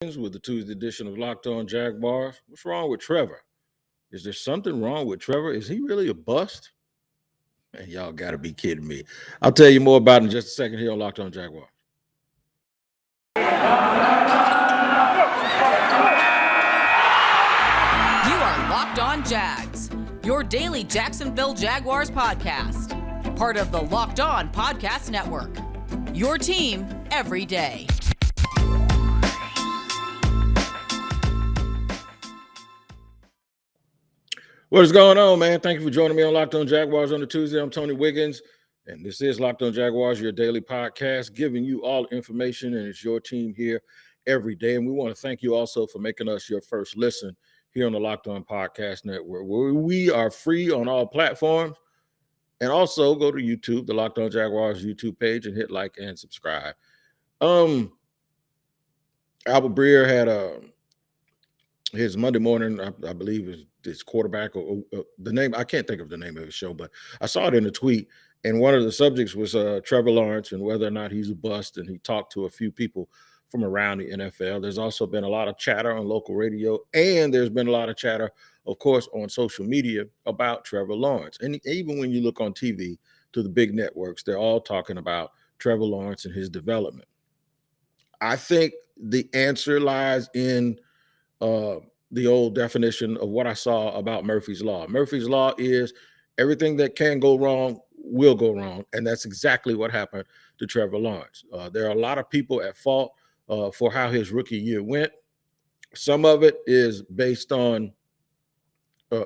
With the Tuesday edition of Locked On Jaguars. What's wrong with Trevor? Is there something wrong with Trevor? Is he really a bust? Man, y'all got to be kidding me. I'll tell you more about it in just a second here on Locked On Jaguars. You are Locked On Jags, your daily Jacksonville Jaguars podcast. Part of the Locked On Podcast Network. Your team every day. What is going on, man? Thank you for joining me on Locked On Jaguars on the Tuesday. I'm Tony Wiggins, and this is Locked On Jaguars, your daily podcast, giving you all the information, and it's your team here every day. And we want to thank you also for making us your first listen here on the Locked On Podcast Network, where we are free on all platforms. And also go to YouTube, the Locked On Jaguars YouTube page, and hit like and subscribe. Albert Breer had his Monday morning, I believe, is his quarterback or the name. I can't think of the name of his show, but I saw it in a tweet. And one of the subjects was Trevor Lawrence and whether or not he's a bust. And he talked to a few people from around the NFL. There's also been a lot of chatter on local radio, and there's been a lot of chatter, of course, on social media about Trevor Lawrence. And even when you look on TV to the big networks, they're all talking about Trevor Lawrence and his development. I think the answer lies in the old definition of what I saw about Murphy's Law. Murphy's Law is everything that can go wrong will go wrong, and that's exactly what happened to Trevor Lawrence. There are a lot of people at fault for how his rookie year went. Some of it is based on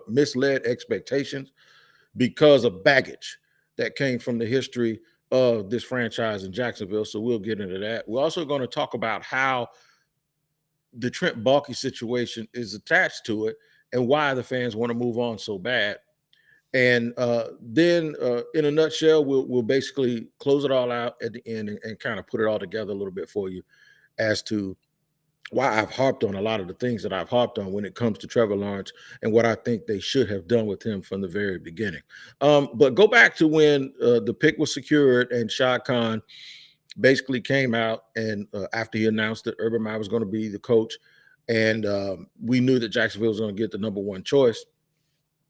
misled expectations because of baggage that came from the history of this franchise in Jacksonville, so we'll get into that. We're also going to talk about how the Trent Baalke situation is attached to it and why the fans want to move on so bad. And then in a nutshell, we'll basically close it all out at the end and kind of put it all together a little bit for you as to why I've harped on a lot of the things that I've harped on when it comes to Trevor Lawrence and what I think they should have done with him from the very beginning. But go back to when the pick was secured and Shad Khan basically came out and after he announced that Urban Meyer was going to be the coach, and we knew that Jacksonville was going to get the number one choice.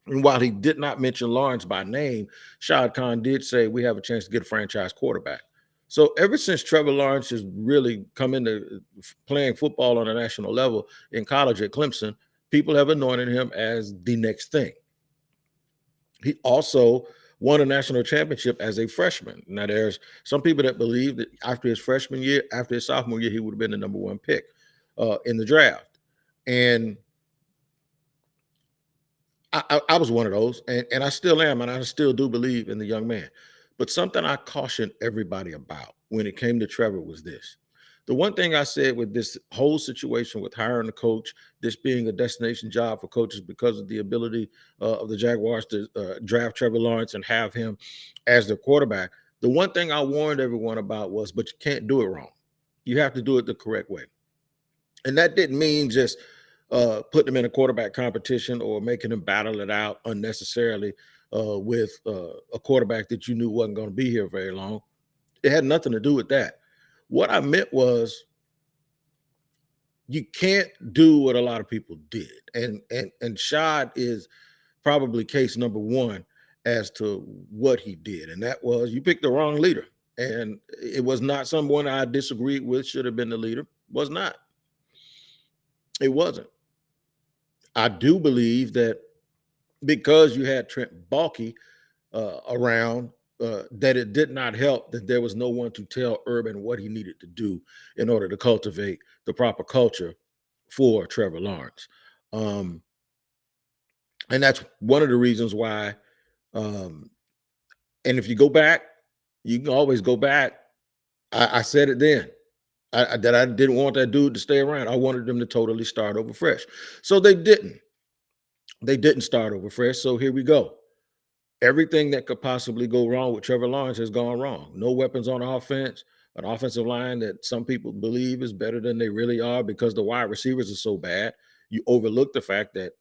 And while he did not mention Lawrence by name, Shad Khan did say we have a chance to get a franchise quarterback. So ever since Trevor Lawrence has really come into playing football on a national level in college at Clemson, people have anointed him as the next thing. He also won a national championship as a freshman. Now, there's some people that believe that after his freshman year, after his sophomore year, he would have been the number one pick in the draft. And I was one of those, and I still am, and I still do believe in the young man. But something I cautioned everybody about when it came to Trevor was this. The one thing I said with this whole situation with hiring a coach, this being a destination job for coaches because of the ability of the Jaguars to draft Trevor Lawrence and have him as their quarterback, the one thing I warned everyone about was, but you can't do it wrong. You have to do it the correct way. And that didn't mean just putting him in a quarterback competition or making him battle it out unnecessarily with a quarterback that you knew wasn't going to be here very long. It had nothing to do with that. What I meant was you can't do what a lot of people did. And Shad is probably case number one as to what he did. And that was you picked the wrong leader. And it was not someone I disagreed with should have been the leader. Was not. It wasn't. I do believe that because you had Trent Baalke around, that it did not help that there was no one to tell Urban what he needed to do in order to cultivate the proper culture for Trevor Lawrence. And that's one of the reasons why. And if you go back, you can always go back. I said it then. That I didn't want that dude to stay around. I wanted them to totally start over fresh. So they didn't. They didn't start over fresh. So here we go. Everything that could possibly go wrong with Trevor Lawrence has gone wrong. No weapons on offense, an offensive line that some people believe is better than they really are because the wide receivers are so bad. You overlook the fact that,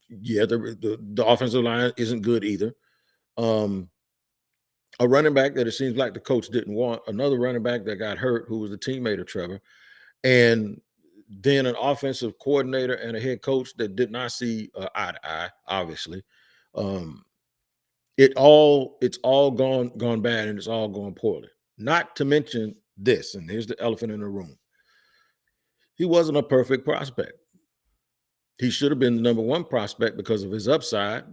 yeah, the offensive line isn't good either. A running back that it seems like the coach didn't want, another running back that got hurt who was a teammate of Trevor. And then an offensive coordinator and a head coach that did not see eye to eye, obviously. Um, it's all gone bad, and it's all gone poorly. Not to mention this, and here's the elephant in the room. He wasn't a perfect prospect. He should have been the number one prospect because of his upside.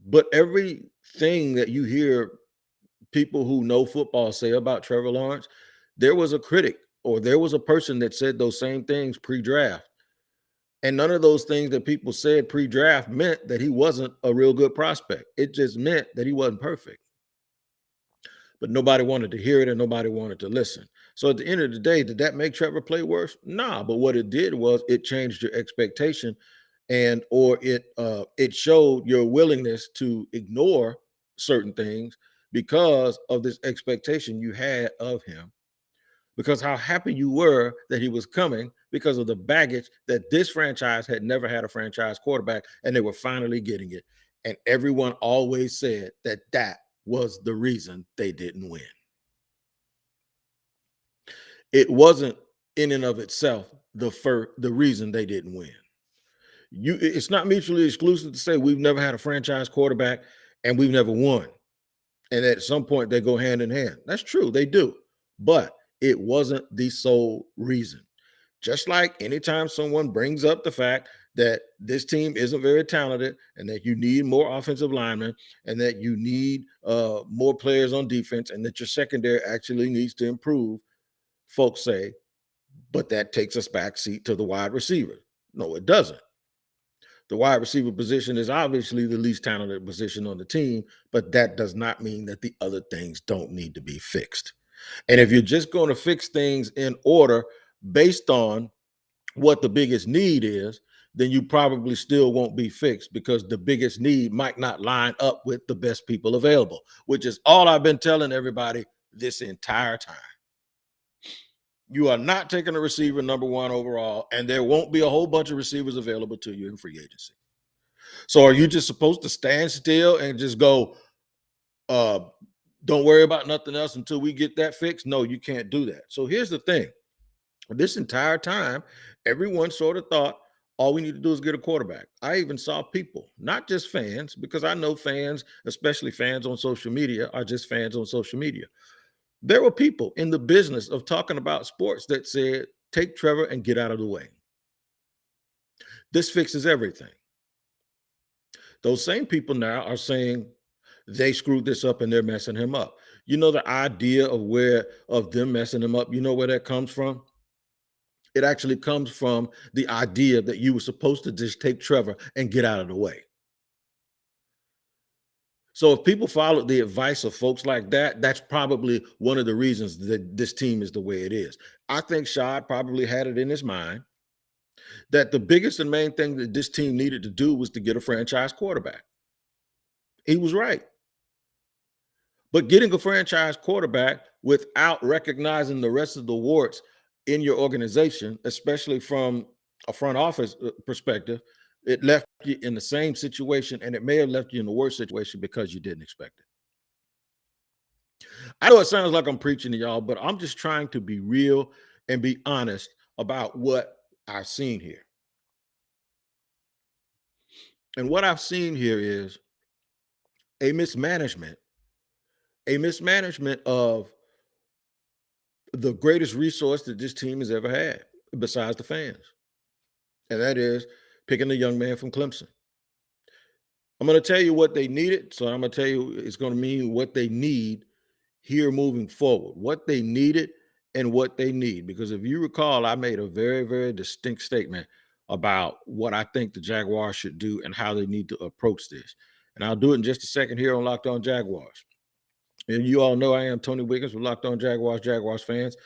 But everything that you hear people who know football say about Trevor Lawrence, there was a critic or there was a person that said those same things pre-draft. And none of those things that people said pre-draft meant that he wasn't a real good prospect. It just meant that he wasn't perfect. But nobody wanted to hear it and nobody wanted to listen. So at the end of the day, did that make Trevor play worse? Nah, but what it did was it changed your expectation, and or it showed your willingness to ignore certain things because of this expectation you had of him, because how happy you were that he was coming because of the baggage that this franchise had never had a franchise quarterback, and they were finally getting it. And everyone always said that that was the reason they didn't win. It wasn't in and of itself the reason they didn't win. It's not mutually exclusive to say we've never had a franchise quarterback and we've never won. And at some point they go hand in hand. That's true, they do. But it wasn't the sole reason. Just like anytime someone brings up the fact that this team isn't very talented and that you need more offensive linemen and that you need more players on defense and that your secondary actually needs to improve, folks say, but that takes us back seat to the wide receiver. No, it doesn't. The wide receiver position is obviously the least talented position on the team, but that does not mean that the other things don't need to be fixed. And if you're just going to fix things in order based on what the biggest need is, then you probably still won't be fixed because the biggest need might not line up with the best people available, which is all I've been telling everybody this entire time. You are not taking a receiver number one overall, and there won't be a whole bunch of receivers available to you in free agency. So are you just supposed to stand still and just go, don't worry about nothing else until we get that fixed? No, you can't do that. So here's the thing. This entire time, everyone sort of thought all we need to do is get a quarterback. I even saw people, not just fans, because I know fans, especially fans on social media, are just fans on social media. There were people in the business of talking about sports that said, take Trevor and get out of the way. This fixes everything. Those same people now are saying they screwed this up and they're messing him up. You know, the idea of them messing him up, you know where that comes from? It actually comes from the idea that you were supposed to just take Trevor and get out of the way. So if people followed the advice of folks like that, that's probably one of the reasons that this team is the way it is. I think Shad probably had it in his mind that the biggest and main thing that this team needed to do was to get a franchise quarterback. He was right. But getting a franchise quarterback without recognizing the rest of the warts in your organization, especially from a front office perspective, it left you in the same situation, and it may have left you in the worst situation because you didn't expect it. I know it sounds like I'm preaching to y'all, but I'm just trying to be real and be honest about what I've seen here. And what I've seen here is a mismanagement of the greatest resource that this team has ever had, besides the fans. And that is picking the young man from Clemson. I'm going to tell you what they needed. So I'm going to tell you it's going to mean what they need here moving forward, what they needed and what they need. Because if you recall, I made a very, very distinct statement about what I think the Jaguars should do and how they need to approach this. And I'll do it in just a second here on Locked On Jaguars. And you all know I am Tony Wiggins with Locked On Jaguars fans.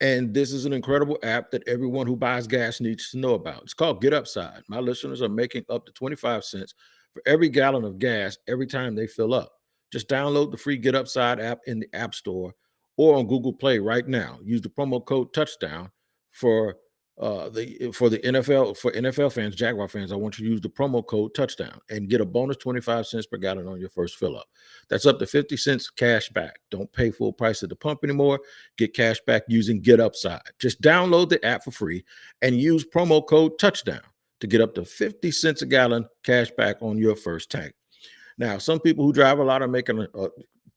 And this is an incredible app that everyone who buys gas needs to know about. It's called Get Upside. My listeners are making up to 25 cents for every gallon of gas every time they fill up. Just download the free Get Upside app in the App Store or on Google Play right now. Use the promo code Touchdown for For the NFL fans, Jaguar fans, I want you to use the promo code touchdown and get a bonus 25 cents per gallon on your first fill up. That's up to 50 cents cash back. Don't pay full price at the pump anymore. Get cash back using Get Upside. Just download the app for free and use promo code touchdown to get up to 50 cents a gallon cash back on your first tank. Now, some people who drive a lot are making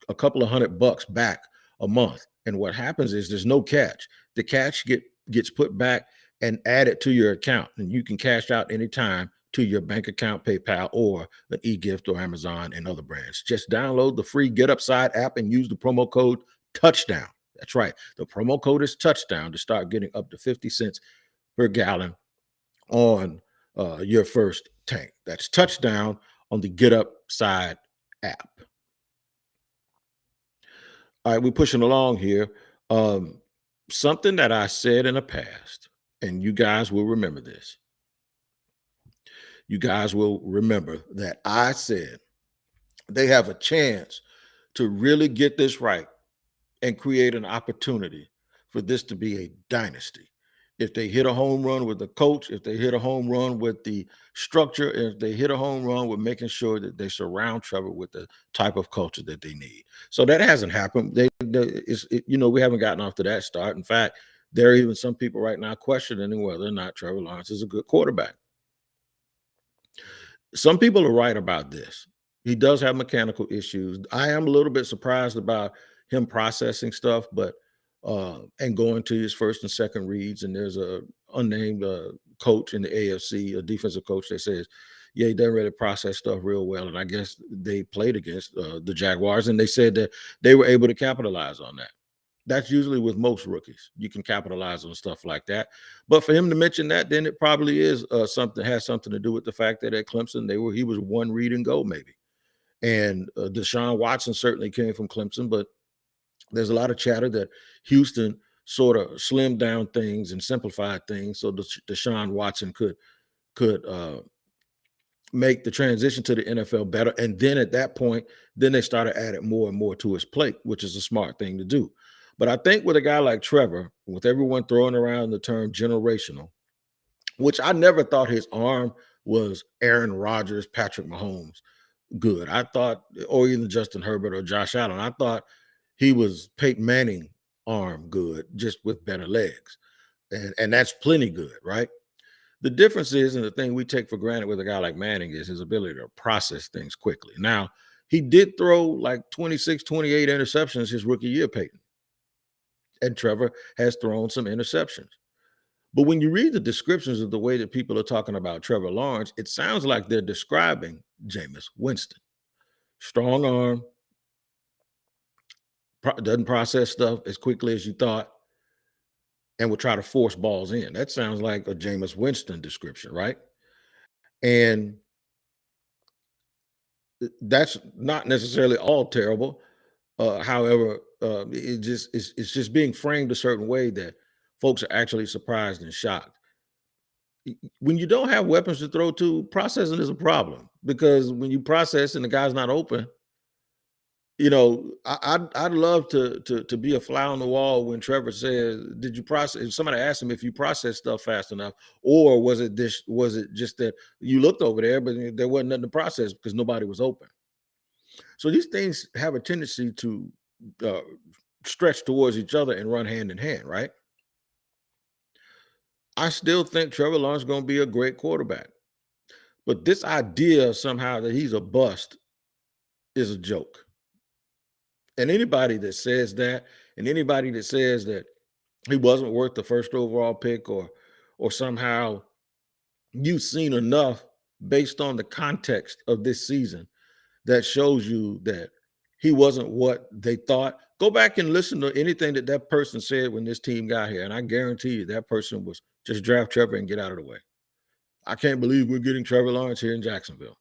a couple of $100 back a month. And what happens is there's no catch. The catch gets put back and added to your account. And you can cash out anytime to your bank account, PayPal, or an e-gift or Amazon and other brands. Just download the free Get Upside app and use the promo code touchdown. That's right. The promo code is touchdown to start getting up to 50 cents per gallon on your first tank. That's touchdown on the Get Upside app. All right, we're pushing along here. Something that I said in the past, and you guys will remember this. You guys will remember that I said they have a chance to really get this right and create an opportunity for this to be a dynasty. If they hit a home run with the coach, if they hit a home run with the structure, if they hit a home run with making sure that they surround Trevor with the type of culture that they need. So that hasn't happened. We haven't gotten off to that start. In fact, there are even some people right now questioning whether or not Trevor Lawrence is a good quarterback. Some people are right about this. He does have mechanical issues. I am a little bit surprised about him processing stuff, but and going to his first and second reads. And there's a unnamed coach in the AFC, a defensive coach that says, yeah, he doesn't really process stuff real well. And I guess they played against the Jaguars, and they said that they were able to capitalize on that. That's usually with most rookies. You can capitalize on stuff like that. But for him to mention that, then it probably is has something to do with the fact that at Clemson, he was one read and go maybe. And Deshaun Watson certainly came from Clemson, but there's a lot of chatter that Houston sort of slimmed down things and simplified things so Deshaun Watson could make the transition to the NFL better. And then at that point, then they started adding more and more to his plate, which is a smart thing to do. But I think with a guy like Trevor, with everyone throwing around the term generational, which I never thought his arm was Aaron Rodgers, Patrick Mahomes good. I thought, or even Justin Herbert or Josh Allen, I thought he was Peyton Manning arm good, just with better legs. And that's plenty good, right? The difference is, and the thing we take for granted with a guy like Manning is his ability to process things quickly. Now, he did throw like 26, 28 interceptions his rookie year, Peyton. And Trevor has thrown some interceptions. But when you read the descriptions of the way that people are talking about Trevor Lawrence, it sounds like they're describing Jameis Winston. Strong arm, doesn't process stuff as quickly as you thought, and will try to force balls in. That sounds like a Jameis Winston description, right? And that's not necessarily all terrible. However, it's just being framed a certain way that folks are actually surprised and shocked. When you don't have weapons to throw to, processing is a problem, because when you process and the guy's not open, I'd love to be a fly on the wall when Trevor says, "Did you process?" If somebody asked him if you processed stuff fast enough, or was it just that you looked over there, but there wasn't nothing to process because nobody was open. So these things have a tendency to stretch towards each other and run hand in hand, right? I still think Trevor Lawrence is going to be a great quarterback, but this idea somehow that he's a bust is a joke. And anybody that says that, and anybody that says that he wasn't worth the first overall pick, or somehow you've seen enough based on the context of this season that shows you that he wasn't what they thought. Go back and listen to anything that person said when this team got here, and I guarantee you that person was just draft Trevor and get out of the way. I can't believe we're getting Trevor Lawrence here in Jacksonville.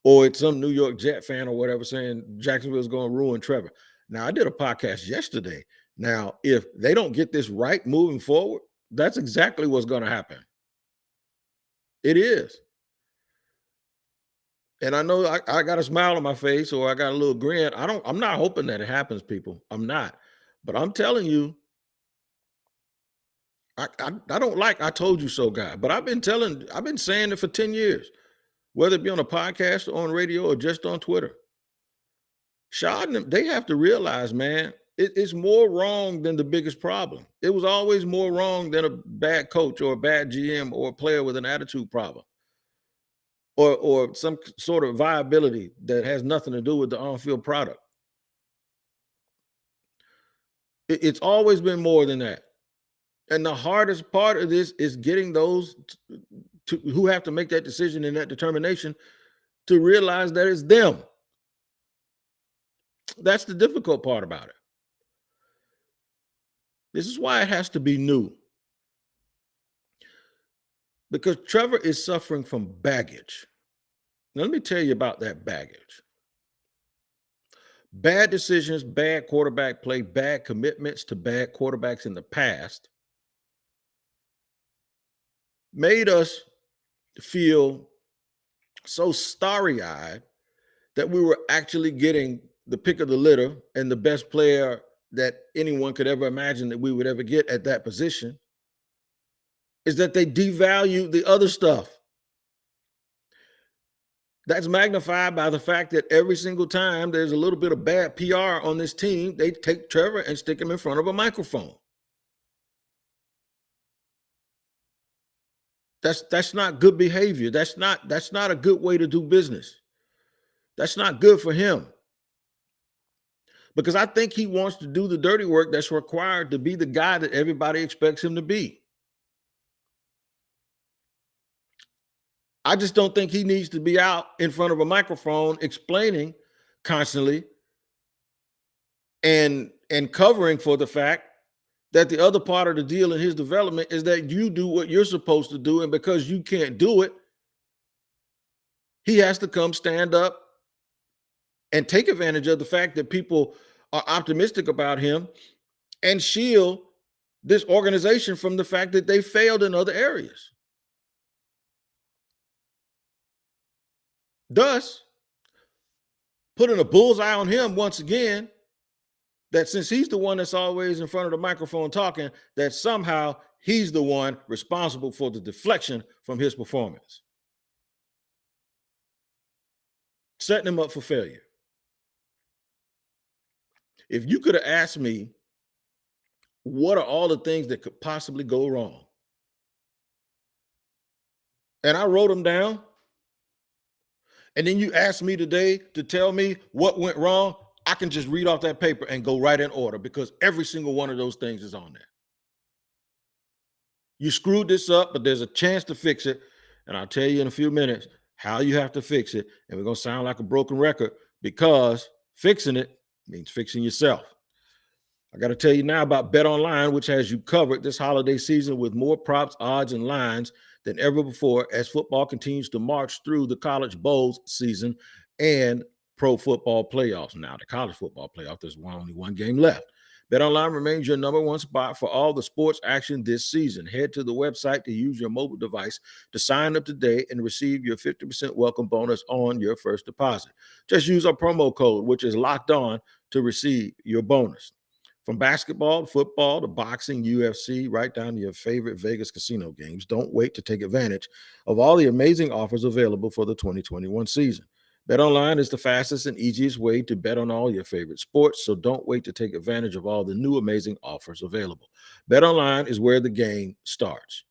Or it's some New York Jet fan or whatever saying Jacksonville is going to ruin Trevor. Now, I did a podcast yesterday. Now, if they don't get this right moving forward, that's exactly what's going to happen. It is. And I know I got a smile on my face, or I got a little grin. I'm not hoping that it happens, people. I'm not. But I'm telling you, I don't like I told you so guy, but I've been saying it for 10 years, whether it be on a podcast or on radio or just on Twitter. Shad and them, they have to realize, man, it's more wrong than the biggest problem. It was always more wrong than a bad coach or a bad GM or a player with an attitude problem or some sort of viability that has nothing to do with the on-field product. It's always been more than that. And the hardest part of this is getting those who have to make that decision and that determination to realize that it's them. That's the difficult part about it. This is why it has to be new. Because Trevor is suffering from baggage. Now, let me tell you about that baggage. Bad decisions, bad quarterback play, bad commitments to bad quarterbacks in the past made us feel so starry-eyed that we were actually getting the pick of the litter and the best player that anyone could ever imagine that we would ever get at that position, is that they devalue the other stuff. That's magnified by the fact that every single time there's a little bit of bad PR on this team, they take Trevor and stick him in front of a microphone. That's not good behavior. That's not a good way to do business. That's not good for him. Because I think he wants to do the dirty work that's required to be the guy that everybody expects him to be. I just don't think he needs to be out in front of a microphone explaining constantly and covering for the fact that the other part of the deal in his development is that you do what you're supposed to do, and because you can't do it, he has to come stand up and take advantage of the fact that people are optimistic about him and shield this organization from the fact that they failed in other areas. Thus, putting a bullseye on him once again, that since he's the one that's always in front of the microphone talking, that somehow he's the one responsible for the deflection from his performance, setting him up for failure. If you could have asked me, what are all the things that could possibly go wrong? And I wrote them down. And then you asked me today to tell me what went wrong, I can just read off that paper and go right in order because every single one of those things is on there. You screwed this up, but there's a chance to fix it. And I'll tell you in a few minutes how you have to fix it. And we're going to sound like a broken record because fixing it means fixing yourself. I got to tell you now about Bet Online, which has you covered this holiday season with more props, odds, and lines than ever before as football continues to march through the college bowls season and pro football playoffs. Now, the college football playoff, there's only one game left. BetOnline remains your number one spot for all the sports action this season. Head to the website to use your mobile device to sign up today and receive your 50% welcome bonus on your first deposit. Just use our promo code, which is locked on, to receive your bonus. From basketball, to football, to boxing, UFC, right down to your favorite Vegas casino games, don't wait to take advantage of all the amazing offers available for the 2021 season. BetOnline is the fastest and easiest way to bet on all your favorite sports, so don't wait to take advantage of all the new amazing offers available. BetOnline is where the game starts.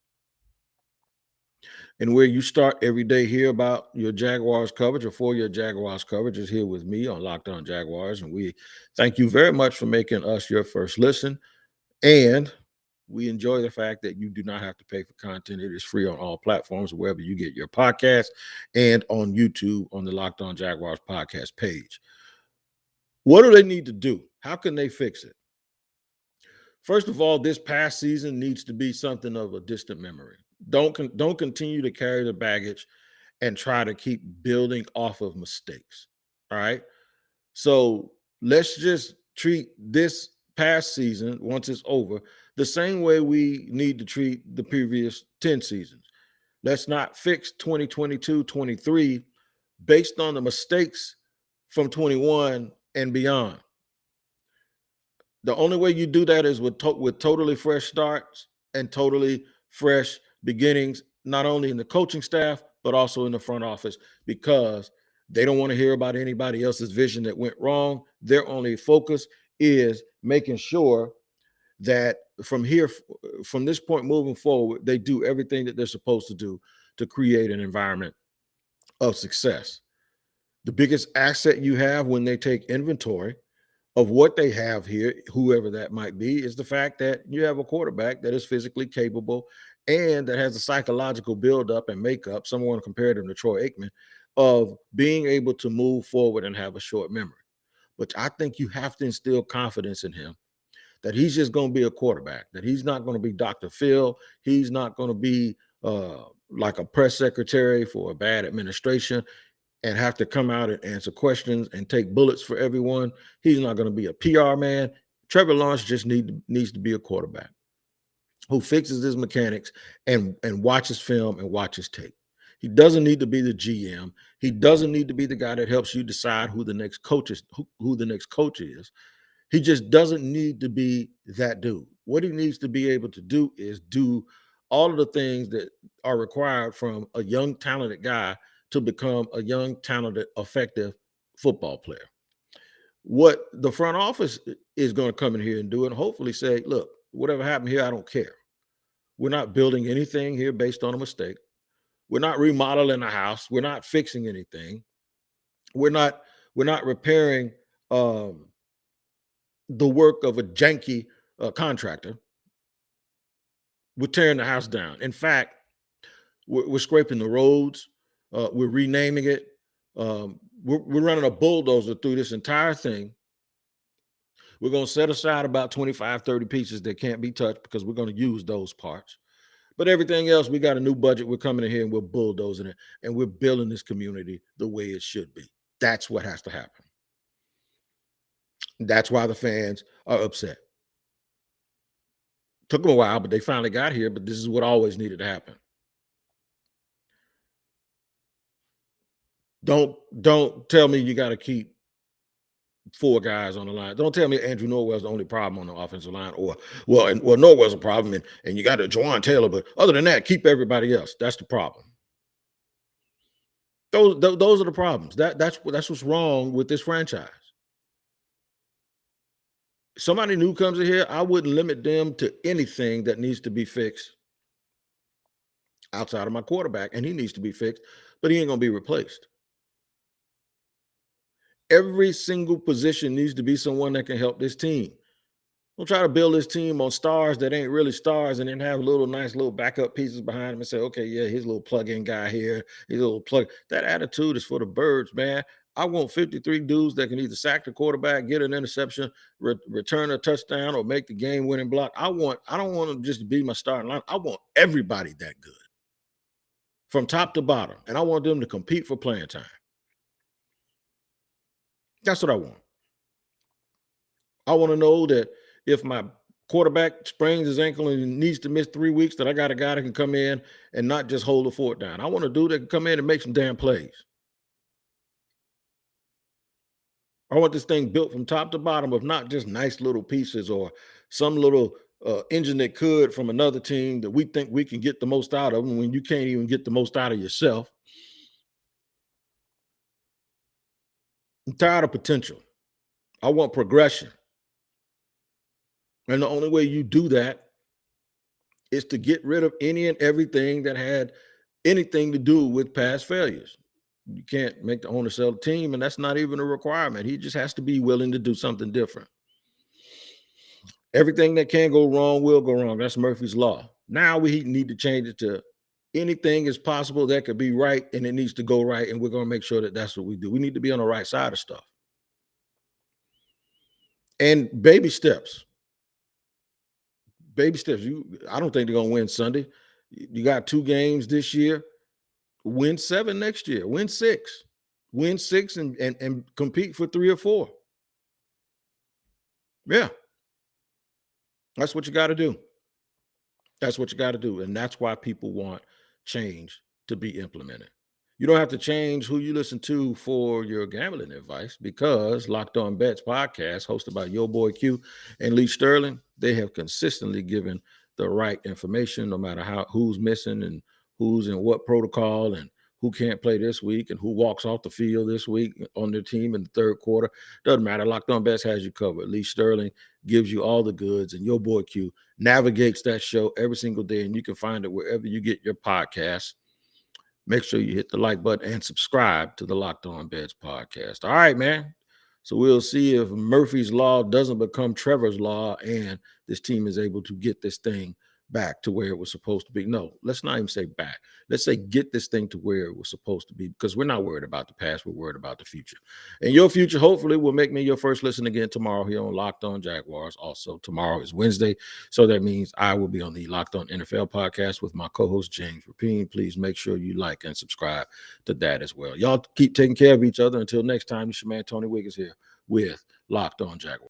And where you start every day, hear about your Jaguars coverage or for your Jaguars coverage is here with me on Locked On Jaguars. And we thank you very much for making us your first listen. And we enjoy the fact that you do not have to pay for content. It is free on all platforms, wherever you get your podcast, and on YouTube on the Locked On Jaguars podcast page. What do they need to do? How can they fix it? First of all, this past season needs to be something of a distant memory. Don't continue to carry the baggage and try to keep building off of mistakes. All right. So let's just treat this past season, once it's over, the same way we need to treat the previous 10 seasons. Let's not fix 2022, 23 based on the mistakes from 21 and beyond. The only way you do that is with totally fresh starts and totally fresh beginnings, not only in the coaching staff, but also in the front office, because they don't want to hear about anybody else's vision that went wrong. Their only focus is making sure that from this point moving forward, they do everything that they're supposed to do to create an environment of success. The biggest asset you have when they take inventory of what they have here, whoever that might be, is the fact that you have a quarterback that is physically capable and that has a psychological buildup and makeup, someone compared him to Troy Aikman, of being able to move forward and have a short memory. But I think you have to instill confidence in him that he's just going to be a quarterback, that he's not going to be Dr. Phil. He's not going to be like a press secretary for a bad administration and have to come out and answer questions and take bullets for everyone. He's not going to be a PR man. Trevor Lawrence just needs to be a quarterback who fixes his mechanics and watches film and watches tape. He doesn't need to be the GM. He doesn't need to be the guy that helps you decide who the next coach is, who the next coach is. He just doesn't need to be that dude. What he needs to be able to do is do all of the things that are required from a young, talented guy to become a young, talented, effective football player. What the front office is going to come in here and do and hopefully say, look, whatever happened here, I don't care. We're not building anything here based on a mistake. We're not remodeling a house. We're not fixing anything. We're not repairing the work of a janky contractor. We're tearing the house down. In fact, we're scraping the roads. We're renaming it. We're running a bulldozer through this entire thing. We're going to set aside about 25, 30 pieces that can't be touched because we're going to use those parts. But everything else, we got a new budget. We're coming in here and we're bulldozing it, and we're building this community the way it should be. That's what has to happen. That's why the fans are upset. Took them a while, but they finally got here. But this is what always needed to happen. Don't tell me you got to keep 4 guys on the line. Don't tell me Andrew Norwell's the only problem on the offensive line, or Norwell's a problem, and you got a Juwan Taylor, but other than that, keep everybody else. That's the problem. Those are the problems. That's what's wrong with this franchise. Somebody new comes in here, I wouldn't limit them to anything that needs to be fixed outside of my quarterback, and he needs to be fixed, but he ain't gonna be replaced. Every single position needs to be someone that can help this team. Don't try to build this team on stars that ain't really stars and then have nice little backup pieces behind them and say, okay, yeah, here's a little plug-in guy here. He's a little plug. That attitude is for the birds, man. I want 53 dudes that can either sack the quarterback, get an interception, return a touchdown, or make the game-winning block. I don't want them just to be my starting line. I want everybody that good from top to bottom, and I want them to compete for playing time. That's what I want. I want to know that if my quarterback sprains his ankle and needs to miss 3 weeks, that I got a guy that can come in and not just hold the fort down. I want a dude that can come in and make some damn plays. I want this thing built from top to bottom of not just nice little pieces or some little engine that could from another team that we think we can get the most out of them when you can't even get the most out of yourself. I'm tired of potential. I want progression. And the only way you do that is to get rid of any and everything that had anything to do with past failures. You can't make the owner sell the team, and that's not even a requirement. He just has to be willing to do something different. Everything that can go wrong will go wrong. That's Murphy's Law. Now we need to change it to anything is possible that could be right, and it needs to go right, and we're going to make sure that that's what we do. We need to be on the right side of stuff. And baby steps. Baby steps. I don't think they're going to win Sunday. You got 2 games this year. Win 7 next year. Win 6. Win 6 and compete for 3 or 4. Yeah. That's what you got to do. That's what you got to do. And that's why people want change to be implemented. You don't have to change who you listen to for your gambling advice, because Locked On Bets podcast, hosted by your boy Q and Lee Sterling, they have consistently given the right information, no matter who's missing and who's in what protocol and who can't play this week and who walks off the field this week on their team in the third quarter. Doesn't matter. Locked On Bets has you covered. Lee Sterling gives you all the goods, and your boy Q navigates that show every single day, and you can find it wherever you get your podcasts. Make sure you hit the like button and subscribe to the Locked On Bets podcast. All right, man. So we'll see if Murphy's Law doesn't become Trevor's Law and this team is able to get this thing back to where it was supposed to be. No, let's not even say back. Let's say get this thing to where it was supposed to be, because we're not worried about the past. We're worried about the future. And your future, hopefully, will make me your first listen again tomorrow here on Locked On Jaguars. Also, tomorrow is Wednesday, so that means I will be on the Locked On NFL podcast with my co-host, James Rapine. Please make sure you like and subscribe to that as well. Y'all keep taking care of each other. Until next time, it's your man, Tony Wiggins here with Locked On Jaguars.